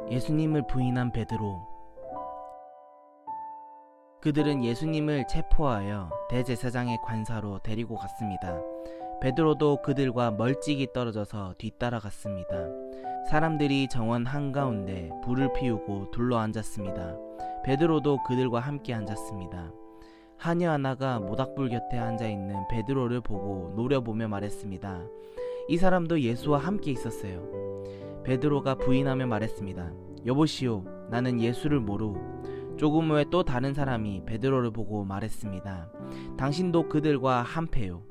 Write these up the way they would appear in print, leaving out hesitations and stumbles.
예수님을 부인한 베드로. 그들은 예수님을 체포하여 대제사장의 관사로 데리고 갔습니다. 베드로도 그들과 멀찍이 떨어져서 뒤따라갔습니다. 사람들이 정원 한가운데 불을 피우고 둘러앉았습니다. 베드로도 그들과 함께 앉았습니다. 하녀 하나가 모닥불 곁에 앉아있는 베드로를 보고 노려보며 말했습니다. 이 사람도 예수와 함께 있었어요. 베드로가 부인하며 말했습니다. 여보시오, 나는 예수를 모르. 조금 후에 또 다른 사람이 베드로를 보고 말했습니다. 당신도 그들과 한패요.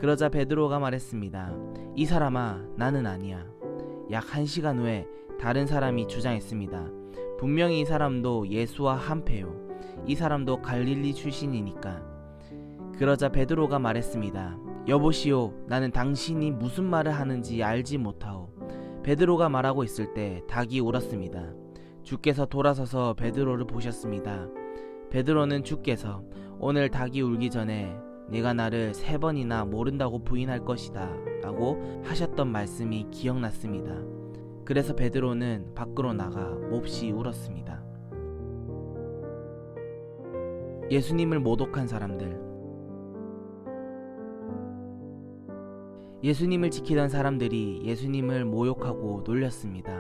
그러자 베드로가 말했습니다. 이 사람아, 나는 아니야. 약 1시간 후에 다른 사람이 주장했습니다. 분명히 이 사람도 예수와 한패요. 이 사람도 갈릴리 출신이니까. 그러자 베드로가 말했습니다. 여보시오, 나는 당신이 무슨 말을 하는지 알지 못하오. 베드로가 말하고 있을 때 닭이 울었습니다. 주께서 돌아서서 베드로를 보셨습니다. 베드로는 주께서 오늘 닭이 울기 전에 네가 나를 3번이나 모른다고 부인할 것이다 라고 하셨던 말씀이 기억났습니다. 그래서 베드로는 밖으로 나가 몹시 울었습니다. 예수님을 모독한 사람들. 예수님을 지키던 사람들이 예수님을 모욕하고 놀렸습니다.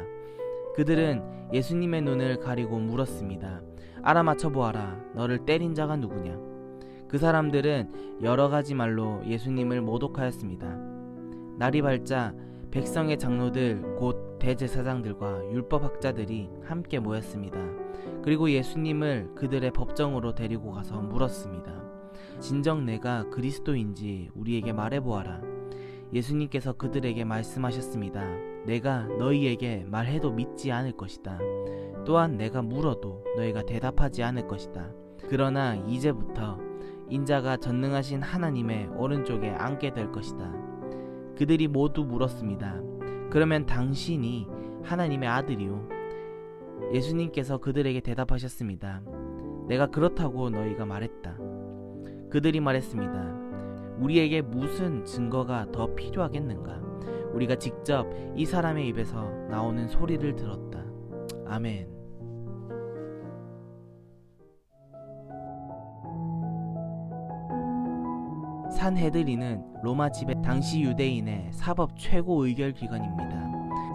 그들은 예수님의 눈을 가리고 물었습니다. 알아맞혀 보아라. 너를 때린 자가 누구냐? 그 사람들은 여러 가지 말로 예수님을 모독하였습니다. 날이 밝자 백성의 장로들 곧 대제사장들과 율법학자들이 함께 모였습니다. 그리고 예수님을 그들의 법정으로 데리고 가서 물었습니다. 진정 내가 그리스도인지 우리에게 말해보아라. 예수님께서 그들에게 말씀하셨습니다. 내가 너희에게 말해도 믿지 않을 것이다. 또한 내가 물어도 너희가 대답하지 않을 것이다. 그러나 이제부터 인자가 전능하신 하나님의 오른쪽에 앉게 될 것이다. 그들이 모두 물었습니다. 그러면 당신이 하나님의 아들이요? 예수님께서 그들에게 대답하셨습니다. 내가 그렇다고 너희가 말했다. 그들이 말했습니다. 우리에게 무슨 증거가 더 필요하겠는가? 우리가 직접 이 사람의 입에서 나오는 소리를 들었다. 아멘. 산헤드린은 로마 지배 당시 유대인의 사법 최고 의결 기관입니다.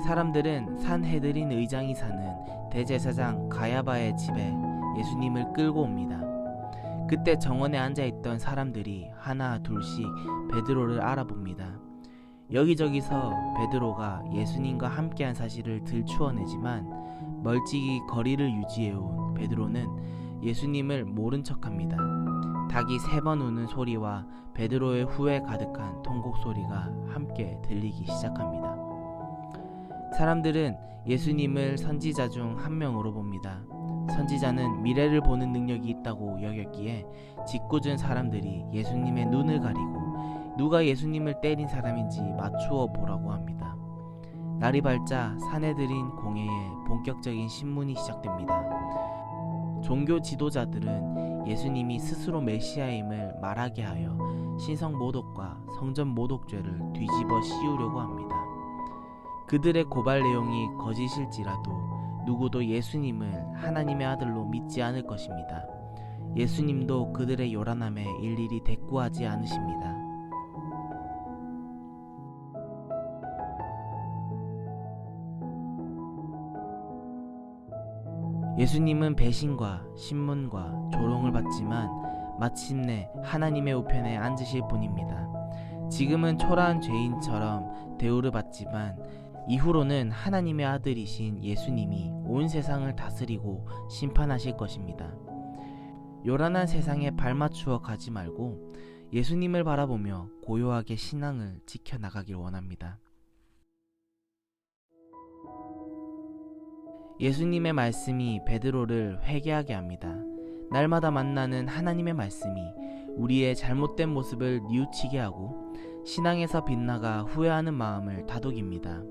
사람들은 산헤드린 의장이 사는 대제사장 가야바의 집에 예수님을 끌고 옵니다. 그때 정원에 앉아있던 사람들이 하나 둘씩 베드로를 알아봅니다. 여기저기서 베드로가 예수님과 함께한 사실을 들추어내지만 멀찍이 거리를 유지해온 베드로는 예수님을 모른 척합니다. 닭이 3번 우는 소리와 베드로의 후회 가득한 통곡 소리가 함께 들리기 시작합니다. 사람들은 예수님을 선지자 중 한 명으로 봅니다. 선지자는 미래를 보는 능력이 있다고 여겼기에 짓궂은 사람들이 예수님의 눈을 가리고 누가 예수님을 때린 사람인지 맞추어 보라고 합니다. 날이 밝자 산헤드린 공회에 본격적인 신문이 시작됩니다. 종교 지도자들은 예수님이 스스로 메시아임을 말하게 하여 신성 모독과 성전 모독죄를 뒤집어 씌우려고 합니다. 그들의 고발 내용이 거짓일지라도 누구도 예수님을 하나님의 아들로 믿지 않을 것입니다. 예수님도 그들의 요란함에 일일이 대꾸하지 않으십니다. 예수님은 배신과 신문과 조롱을 받지만 마침내 하나님의 우편에 앉으실 분입니다. 지금은 초라한 죄인처럼 대우를 받지만 이후로는 하나님의 아들이신 예수님이 온 세상을 다스리고 심판하실 것입니다. 요란한 세상에 발맞추어 가지 말고 예수님을 바라보며 고요하게 신앙을 지켜나가길 원합니다. 예수님의 말씀이 베드로를 회개하게 합니다. 날마다 만나는 하나님의 말씀이 우리의 잘못된 모습을 뉘우치게 하고 신앙에서 빗나가 후회하는 마음을 다독입니다.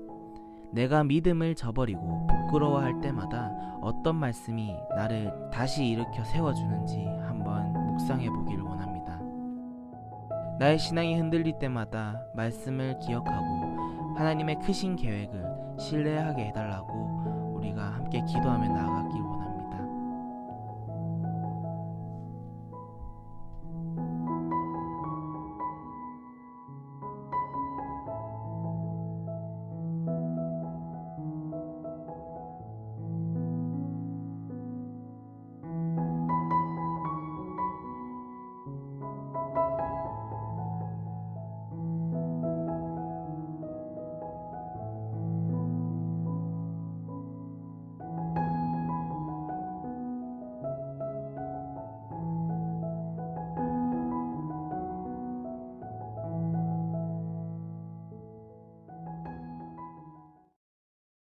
내가 믿음을 저버리고 부끄러워할 때마다 어떤 말씀이 나를 다시 일으켜 세워주는지 한번 묵상해 보기를 원합니다. 나의 신앙이 흔들릴 때마다 말씀을 기억하고 하나님의 크신 계획을 신뢰하게 해달라고 우리가 함께 기도하며 나아가길 원합니다.